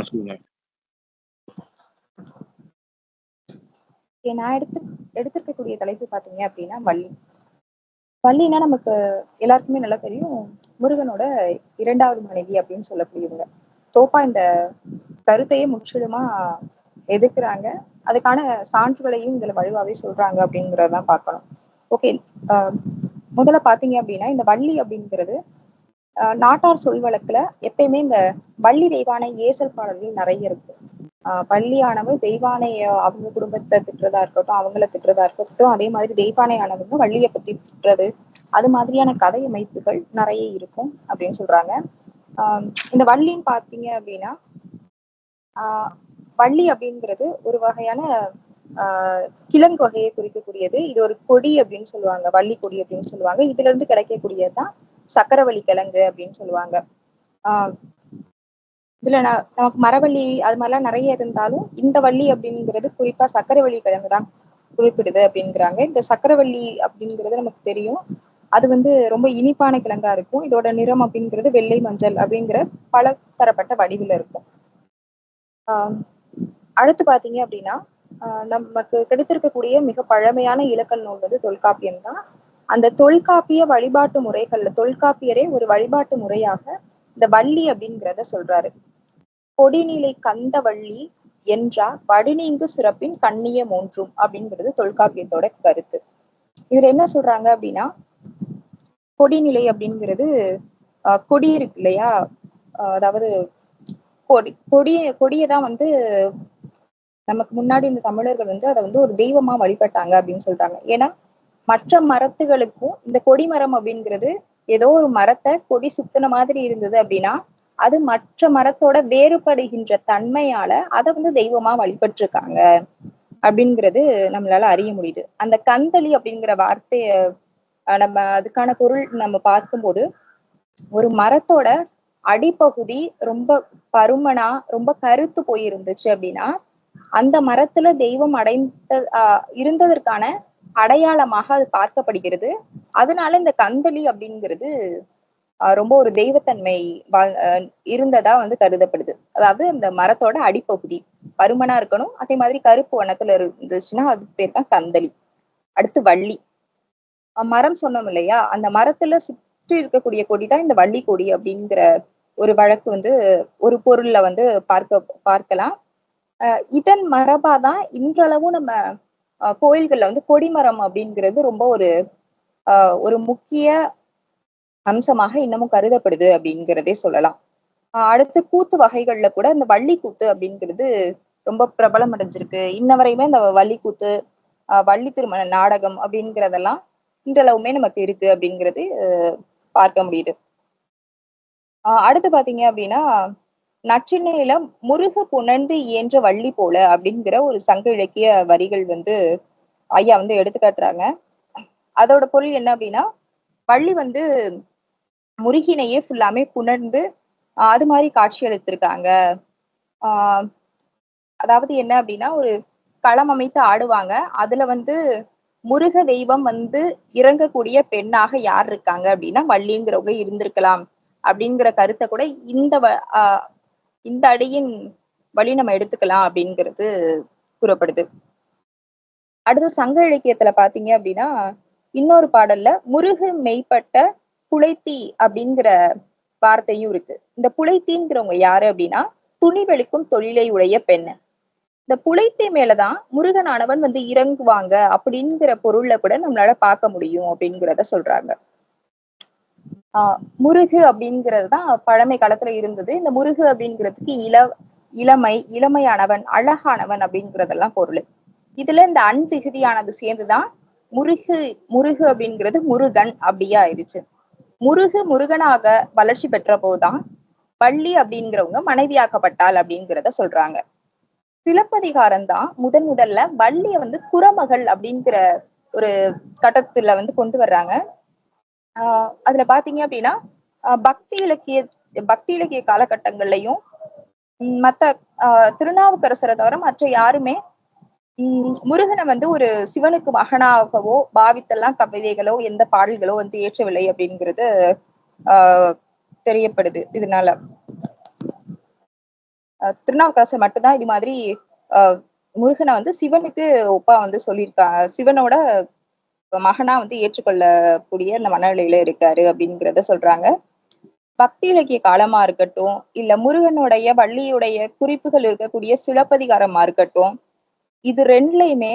சொல்லுங்க. நான் எடுத்திருக்கக்கூடிய தலைப்பு பாத்தீங்க அப்படின்னா வள்ளி. வள்ளினா நமக்கு எல்லாருக்குமே நல்லா தெரியும். முருகனோட 2வது மனைவி அப்படின்னு சொல்லக்கூடியவங்க. தோப்பா இந்த கருத்தையே முற்றிலுமா எதிர்க்கிறாங்க. அதுக்கான சான்றுகளையும் இதுல வலுவாவே சொல்றாங்க அப்படிங்கிறதான் பார்க்கணும். ஓகே. முதல்ல பாத்தீங்க அப்படின்னா இந்த வள்ளி அப்படிங்கிறது நாட்டார் சொல் வழக்குல எப்பயுமே இந்த வள்ளி தெய்வானை ஏசல் பாடல்கள் நிறைய இருக்கு. வள்ளியானவள் தெய்வானைய அவங்க குடும்பத்தை திட்டுறதா இருக்கட்டும், அவங்கள திட்டுறதா இருக்கட்டும், அதே மாதிரி தெய்வானையானவங்க வள்ளியை பத்தி திட்டுறது, அது மாதிரியான கதை அமைப்புகள் நிறைய இருக்கும் அப்படின்னு சொல்றாங்க. இந்த வள்ளின்னு பாத்தீங்க அப்படின்னா வள்ளி அப்படிங்கிறது ஒரு வகையான கிழங்கு வகையை குறிக்கக்கூடியது. இது ஒரு கொடி அப்படின்னு சொல்லுவாங்க, வள்ளி கொடி அப்படின்னு சொல்லுவாங்க. இதுல இருந்து கிடைக்கக்கூடியதுதான் சக்கரவள்ளி கிழங்கு அப்படின்னு சொல்லுவாங்க. இதுல நமக்கு மரவள்ளி அது மாதிரிலாம் நிறைய இருந்தாலும் இந்த வள்ளி அப்படிங்கிறது குறிப்பா சக்கரவள்ளி கிழங்கு தான் குறிப்பிடுது அப்படிங்கிறாங்க. இந்த சக்கரவள்ளி அப்படிங்கிறது நமக்கு தெரியும், அது ரொம்ப இனிப்பான கிழங்கா இருக்கும். இதோட நிறம் அப்படிங்கிறது வெள்ளை மஞ்சள் அப்படிங்கிற பல தரப்பட்ட வடிவில் இருக்கும். அடுத்து பாத்தீங்க அப்படின்னா நமக்கு கிடைத்திருக்கக்கூடிய மிக பழமையான இலக்கண நூல் தொல்காப்பியம் தான். அந்த தொல்காப்பிய வழிபாட்டு முறைகள்ல தொல்காப்பியரே ஒரு வழிபாட்டு முறையாக இந்த வள்ளி அப்படிங்கிறத சொல்றாரு. கொடிநிலை கந்த வள்ளி என்றா வடிநீங்கு சிறப்பின் கண்ணிய மூன்றும் அப்படிங்கிறது தொல்காப்பியத்தோட கருத்து. இதுல என்ன சொல்றாங்க அப்படின்னா, கொடிநிலை அப்படிங்கிறது கொடி இருக்கு இல்லையா, அதாவது கொடியதான் நமக்கு முன்னாடி இந்த தமிழர்கள் அதை ஒரு தெய்வமா வழிபட்டாங்க அப்படின்னு சொல்றாங்க. ஏன்னா மற்ற மரத்துகளுக்கும் இந்த கொடிமரம் அப்படிங்கிறது ஏதோ ஒரு மரத்தை கொடி சுத்தின மாதிரி இருந்தது அப்படின்னா அது மற்ற மரத்தோட வேறுபடுகின்ற தன்மையால அதை தெய்வமா வழிபட்டிருக்காங்க அப்படிங்கிறது நம்மளால அறிய முடியுது. அந்த கந்தளி அப்படிங்கிற வார்த்தைய நம்ம அதுக்கான பொருள் நம்ம பார்க்கும்போது ஒரு மரத்தோட அடிப்பகுதி ரொம்ப பருமனா ரொம்ப கருத்து போயிருந்துச்சு அப்படின்னா அந்த மரத்துல தெய்வம் இருந்ததற்கான அடையாளமாக அது பார்க்கப்படுகிறது. அதனால இந்த கந்தளி அப்படிங்கிறது ரொம்ப ஒரு தெய்வத்தன்மை இருந்ததா கருதப்படுது. அதாவது இந்த மரத்தோட அடிப்பகுதி பருமனா இருக்கணும், அதே மாதிரி கருப்பு வண்ணத்துல இருந்துச்சுன்னா அது பேர் தான் கந்தளி. அடுத்து வள்ளி. மரம் சொன்னோம் இல்லையா, அந்த மரத்துல சுற்றி இருக்கக்கூடிய கொடிதான் இந்த வள்ளி கொடி அப்படிங்கிற ஒரு வழக்கு ஒரு பொருள்ல பார்க்கலாம். இதன் மரபாதான் இன்றளவும் நம்ம கோயில்கள்ல கொடிமரம் அப்படிங்கிறது ரொம்ப ஒரு முக்கிய அம்சமாக இன்னமும் கருதப்படுது அப்படிங்கிறதே சொல்லலாம். அடுத்து கூத்து வகைகள்ல கூட இந்த வள்ளி கூத்து அப்படிங்கிறது ரொம்ப பிரபலம் அடைஞ்சிருக்கு. இன்ன வரையுமே இந்த வள்ளி கூத்து, வள்ளி திருமண நாடகம் அப்படிங்கிறதெல்லாம் இன்றளவுமே நமக்கு இருக்கு அப்படிங்கிறது பார்க்க முடியுது. அடுத்து பாத்தீங்க அப்படின்னா நற்றிணையில முருகு புணர்ந்து இயன்ற வள்ளி போல அப்படிங்கிற ஒரு சங்க இலக்கிய வரிகள் ஐயா எடுத்துக்காட்டுறாங்க. அதோட பொருள் என்ன அப்படின்னா, வள்ளி முருகினையே ஃபுல்லாமே புணர்ந்து அது மாதிரி காட்சி அளித்திருக்காங்க. அதாவது என்ன அப்படின்னா, ஒரு களம் அமைத்து ஆடுவாங்க. அதுல முருக தெய்வம் இறங்கக்கூடிய பெண்ணாக யார் இருக்காங்க அப்படின்னா வள்ளிங்கிறவங்க இருந்திருக்கலாம் அப்படிங்கிற கருத்தை கூட இந்த அடியின் வழி நம்ம எடுத்துக்கலாம் அப்படிங்கிறது கூறப்படுது. அடுத்து சங்க இலக்கியத்துல பாத்தீங்க அப்படின்னா இன்னொரு பாடல்ல முருகு மெய்ப்பட்ட புலைத்தி அப்படிங்கிற வார்த்தையும் இருக்கு. இந்த புலைத்திங்கிறவங்க யாரு அப்படின்னா துணி வெளுக்கும் தொழிலை உடைய பெண். இந்த புலைத்தி மேலதான் முருகனானவன் இறங்குவாங்க அப்படிங்கிற பொருள்ல கூட நம்மளால பார்க்க முடியும் அப்படிங்கிறத சொல்றாங்க. முருகு அப்படிங்கிறதுதான் பழமை காலத்துல இருந்தது. இந்த முருகு அப்படிங்கிறதுக்கு இளமையானவன், அழகானவன் அப்படிங்கிறதெல்லாம் பொருள். இதுல இந்த அன் விகுதியானது சேர்ந்துதான் முருகு அப்படிங்கிறது முருகன் அப்படியே ஆயிடுச்சு. முருகனாக வளர்ச்சி பெற்ற போதுதான் வள்ளி அப்படிங்கிறவங்க மனைவியாக்கப்பட்டாள் அப்படிங்கிறத சொல்றாங்க. சிலப்பதிகாரம் தான் முதல்ல வள்ளிய குறமகள் அப்படிங்கிற ஒரு கட்டத்துல கொண்டு வர்றாங்க. அதுல பாத்தீங்க அப்படின்னா பக்தி இலக்கிய காலகட்டங்கள்லயும் மத்த திருநாவுக்கரசரை தவிர மற்ற யாருமே முருகனை ஒரு சிவனுக்கு மகனாகவோ பாவித்தெல்லாம் கவிதைகளோ எந்த பாடல்களோ ஏற்றவில்லை அப்படிங்கிறது தெரியப்படுது. இதனால திருநாவுக்கரசர் மட்டும்தான் இது மாதிரி அஹ் முருகனை வந்து சிவனுக்கு ஒப்பா வந்து சொல்லியிருக்காங்க. சிவனோட மகனா வந்து ஏற்றுக்கொள்ளக்கூடிய அந்த மனநிலையில இருக்காரு அப்படிங்கிறத சொல்றாங்க. பக்தி இலக்கிய காலமா இருக்கட்டும், இல்ல முருகனுடைய வள்ளியுடைய குறிப்புகள் இருக்கக்கூடிய சிலப்பதிகாரமா இருக்கட்டும், இது 2லயுமே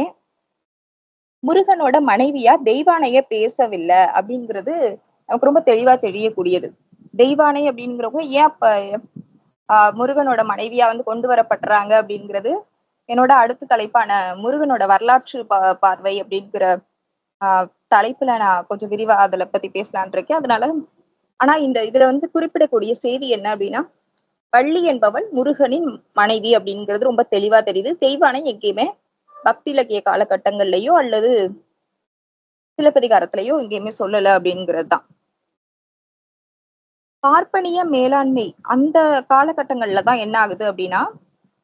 முருகனோட மனைவியா தெய்வானைய பேசவில்லை அப்படிங்கிறது நமக்கு ரொம்ப தெளிவா தெரியக்கூடியது. தெய்வானை அப்படிங்கிறவங்க ஏன் அப்ப முருகனோட மனைவியா வந்து கொண்டு வரப்படுறாங்க அப்படிங்கிறது என்னோட அடுத்த தலைப்பான முருகனோட வரலாற்று பார்வை அப்படிங்கிற தலைப்புல நான் கொஞ்சம் விரிவா அதுல பத்தி பேசலான் இருக்கேன். அதனால ஆனா இதுல வந்து குறிப்பிடக்கூடிய செய்தி என்ன அப்படின்னா, வள்ளி என்பவள் முருகனின் மனைவி அப்படிங்கிறது ரொம்ப தெளிவா தெரியுது. தெய்வானை எங்கேயுமே பக்தி இலக்கிய காலகட்டங்கள்லயோ அல்லது சிலப்பதிகாரத்திலயோ எங்கேயுமே சொல்லல அப்படிங்கிறதுதான். பார்ப்பனிய மேலாண்மை அந்த காலகட்டங்கள்ல தான் என்ன ஆகுது அப்படின்னா,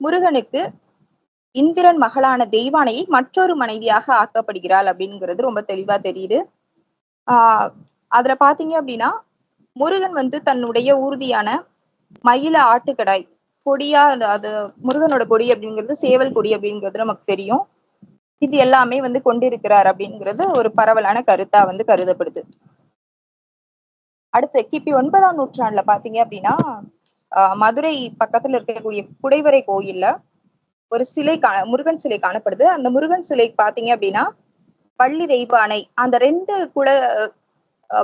முருகனுக்கு இந்திரன் மகளான தெய்வானையை மற்றொரு மனைவியாக ஆக்கப்படுகிறாள் அப்படிங்கிறது ரொம்ப தெளிவா தெரியுது. அதுல பாத்தீங்க அப்படின்னா, முருகன் வந்து தன்னுடைய ஊர்தியான மயில ஆட்டுக்கடாய் கொடியா அது முருகனோட கொடி அப்படிங்கிறது சேவல் கொடி அப்படிங்கிறது நமக்கு தெரியும். இது எல்லாமே வந்து கொண்டிருக்கிறார் அப்படிங்கிறது ஒரு பரவலான கருத்தா வந்து கருதப்படுது. அடுத்து கிபி 9ஆம் நூற்றாண்டுல பாத்தீங்க அப்படின்னா, மதுரை பக்கத்துல இருக்கக்கூடிய குடைவரை கோயில்ல ஒரு சிலை முருகன் சிலை காணப்படுது. அந்த முருகன் சிலை பாத்தீங்க அப்படின்னா, வள்ளி தெய்வானை அந்த 2 குல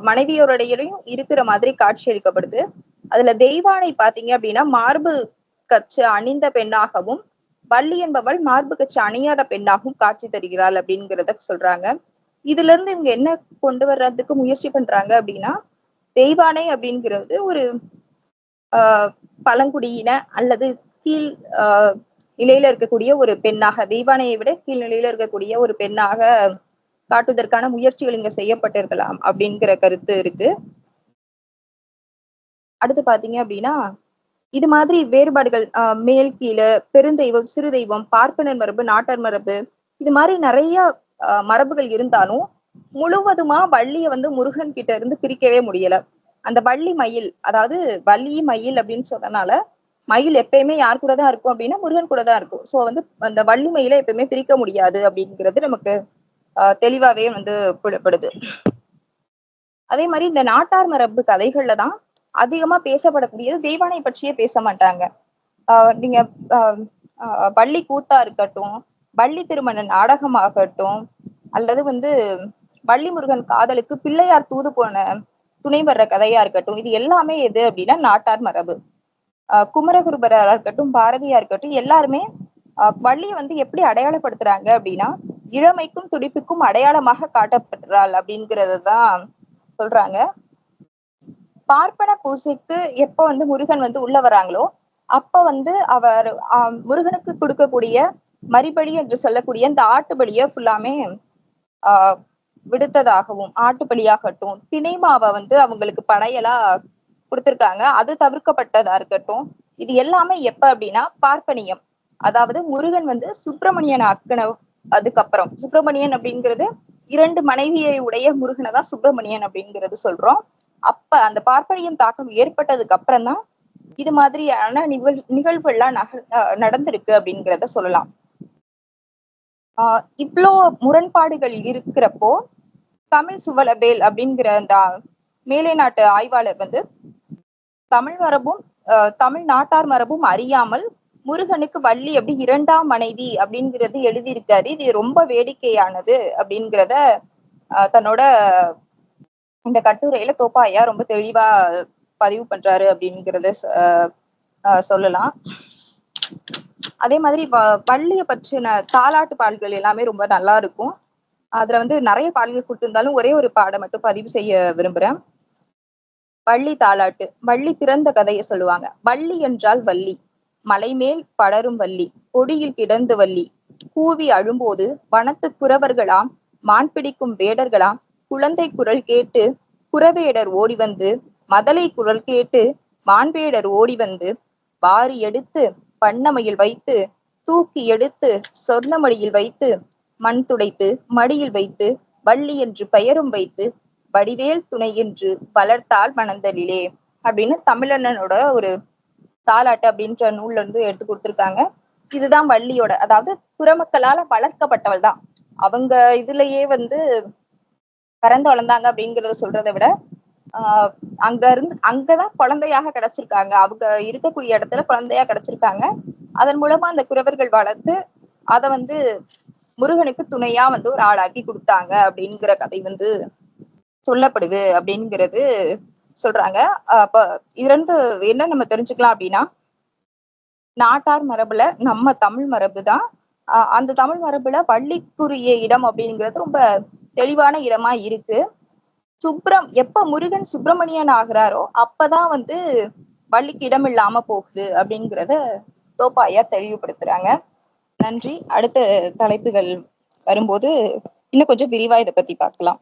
மனைவியோடையும் இருக்கிற மாதிரி காட்சி அளிக்கப்படுது. அதுல தெய்வானை பாத்தீங்க அப்படின்னா மார்பு கச்சு அணிந்த பெண்ணாகவும், வள்ளி என்பவள் மார்பு கச்சு அணியாத பெண்ணாகவும் காட்சி தருகிறாள் அப்படிங்கிறத சொல்றாங்க. இதுல இருந்து இவங்க என்ன கொண்டு வர்றதுக்கு முயற்சி பண்றாங்க அப்படின்னா, தெய்வானை அப்படிங்கிறது ஒரு பழங்குடியின அல்லது கீழ் நிலையில இருக்கக்கூடிய ஒரு பெண்ணாக, தெய்வானையை விட கீழ் நிலையில இருக்கக்கூடிய ஒரு பெண்ணாக காட்டுவதற்கான முயற்சிகள் இங்க செய்யப்பட்டிருக்கலாம் அப்படிங்கிற கருத்து இருக்கு. அடுத்து பாத்தீங்க அப்படின்னா, இது மாதிரி வேறுபாடுகள் மேல் கீழே, பெருந்தெய்வம், சிறு தெய்வம், பார்ப்பனர் மரபு, நாட்டார் மரபு, இது மாதிரி நிறைய மரபுகள் இருந்தாலும் முழுவதுமா வள்ளிய வந்து முருகன் கிட்ட இருந்து பிரிக்கவே முடியல. அந்த வள்ளி மயில், அதாவது வள்ளி மயில் அப்படின்னு சொன்னனால மயில் எப்பயுமே யார் கூட தான் இருக்கும் அப்படின்னா முருகன் கூட தான் இருக்கும். சோ வந்து அந்த வள்ளி மயிலை எப்பயுமே பிரிக்க முடியாது அப்படிங்கிறது நமக்கு தெளிவாவே வந்து புலப்படுது. அதே மாதிரி இந்த நாட்டார் மரபு கதைகள்ல தான் அதிகமா பேசப்படக்கூடியது தெய்வானை பற்றியே பேச மாட்டாங்க. நீங்க வள்ளி கூத்தா இருக்கட்டும், வள்ளி திருமண நாடகமாகட்டும், அல்லது வந்து வள்ளி முருகன் காதலுக்கு பிள்ளையார் தூது போன துணை வர்ற கதையா இருக்கட்டும், இது எல்லாமே எது அப்படின்னா நாட்டார் மரபு. குமரகுருபரா இருக்கட்டும், பாரதியா இருக்கட்டும், எல்லாருமே வள்ளியை வந்து எப்படி அடையாளப்படுத்துறாங்க அப்படின்னா, இளமைக்கும் துடிப்புக்கும் அடையாளமாக காட்டப்படுறாள் அப்படிங்கறதான் சொல்றாங்க. பார்ப்பன பூசைக்கு எப்ப வந்து முருகன் வந்து உள்ள வராங்களோ அப்ப வந்து அவர் முருகனுக்கு கொடுக்கக்கூடிய மரிபலி என்று சொல்லக்கூடிய இந்த ஆட்டுபலிய ஃபுல்லாமே விடுத்ததாகவும், ஆட்டுப்பலியாகட்டும், திணைமாவை வந்து அவங்களுக்கு படையலா கொடுத்திருக்காங்க, அது தவிர்க்கப்பட்டதா இருக்கட்டும், இது எல்லாமே எப்ப அப்படின்னா பார்ப்பனியம், அதாவது முருகன் வந்து சுப்பிரமணியன் அக்கன அதுக்கப்புறம் சுப்பிரமணியன் அப்படிங்கிறது 2 மனைவியை உடைய முருகனை தான் சுப்பிரமணியன் அப்படிங்கிறது சொல்றோம். அப்ப அந்த பார்ப்பனியம் தாக்கம் ஏற்பட்டதுக்கு அப்புறம் தான் இது மாதிரியான நிகழ்வுகள்லாம் நடந்திருக்கு அப்படிங்கிறத சொல்லலாம். இவ்வளோ முரண்பாடுகள் இருக்கிறப்போ தமிழ் சுவலபேல் அப்படிங்கிற அந்த மேலை நாட்டு ஆய்வாளர் வந்து தமிழ் மரபும் தமிழ் நாட்டார் மரபும் அறியாமல் முருகனுக்கு வள்ளி அப்படி 2ஆம் மனைவி அப்படிங்கிறது எழுதியிருக்காரு. இது ரொம்ப வேடிக்கையானது அப்படிங்கிறத தன்னோட இந்த கட்டுரையில தோப்பாயா ரொம்ப தெளிவா பதிவு பண்றாரு அப்படிங்கிறத சொல்லலாம். அதே மாதிரி வள்ளிய பற்றின தாலாட்டு பாடல்கள் எல்லாமே ரொம்ப நல்லா இருக்கும். அதுல வந்து நிறைய பாடல்கள் கொடுத்திருந்தாலும் ஒரே ஒரு பாடம் மட்டும் பதிவு செய்ய விரும்புறேன். வள்ளி தாலாட்டு. வள்ளி பிறந்த கதையை சொல்லுவாங்க. வள்ளி என்றால் வள்ளி, மலைமேல் படரும் வள்ளி, கொடியில் கிடந்து வள்ளி, கூவி அழும்போது வனத்து குறவர்களாம், மான் பிடிக்கும் வேடர்களாம், குழந்தை குரல் கேட்டு குறவேடர் ஓடி வந்து, மதலை குரல் கேட்டு மான்வேடர் ஓடி வந்து, வாரி எடுத்து பண்ணமையில் வைத்து, தூக்கி எடுத்து சொர்ணமடியில் வைத்து, மண் துடைத்து மடியில் வைத்து, வள்ளி என்று பெயரும் வைத்து, வடிவேல் துணை என்று வளர்த்தால் மணந்தலிலே அப்படின்னு தமிழனோட ஒரு தாலாட்டு அப்படின்ற நூல்ல இருந்து எடுத்து கொடுத்திருக்காங்க. இதுதான் வள்ளியோட, அதாவது புறமக்களால வளர்க்கப்பட்டவள் தான். அவங்க இதுலயே வந்து பிறந்து வளர்ந்தாங்க அப்படிங்கறத சொல்றதை விட ஆஹ் அங்கதான் குழந்தையாக கிடைச்சிருக்காங்க. அவங்க இருக்கக்கூடிய இடத்துல குழந்தையா கிடைச்சிருக்காங்க. அதன் மூலமா அந்த குறவர்கள் வளர்த்து அதை வந்து முருகனுக்கு துணையா வந்து ஒரு ஆளாக்கி கொடுத்தாங்க அப்படிங்கிற கதை வந்து சொல்லப்படுது அப்படிங்கிறது சொல்றாங்க. அப்ப இது ரெண்டு என்ன நம்ம தெரிஞ்சுக்கலாம் அப்படின்னா, நாட்டார் மரபுல நம்ம தமிழ் மரபு தான். அந்த தமிழ் மரபுல வள்ளிக்குரிய இடம் அப்படிங்கிறது ரொம்ப தெளிவான இடமா இருக்கு. எப்ப முருகன் சுப்பிரமணியன் ஆகுறாரோ அப்பதான் வந்து வள்ளிக்கு இடம் இல்லாம போகுது அப்படிங்கிறத தோப்பாயா தெளிவுபடுத்துறாங்க. நன்றி. அடுத்த தலைப்புகள் வரும்போது இன்னும் கொஞ்சம் விரிவா இதை பத்தி பார்க்கலாம்.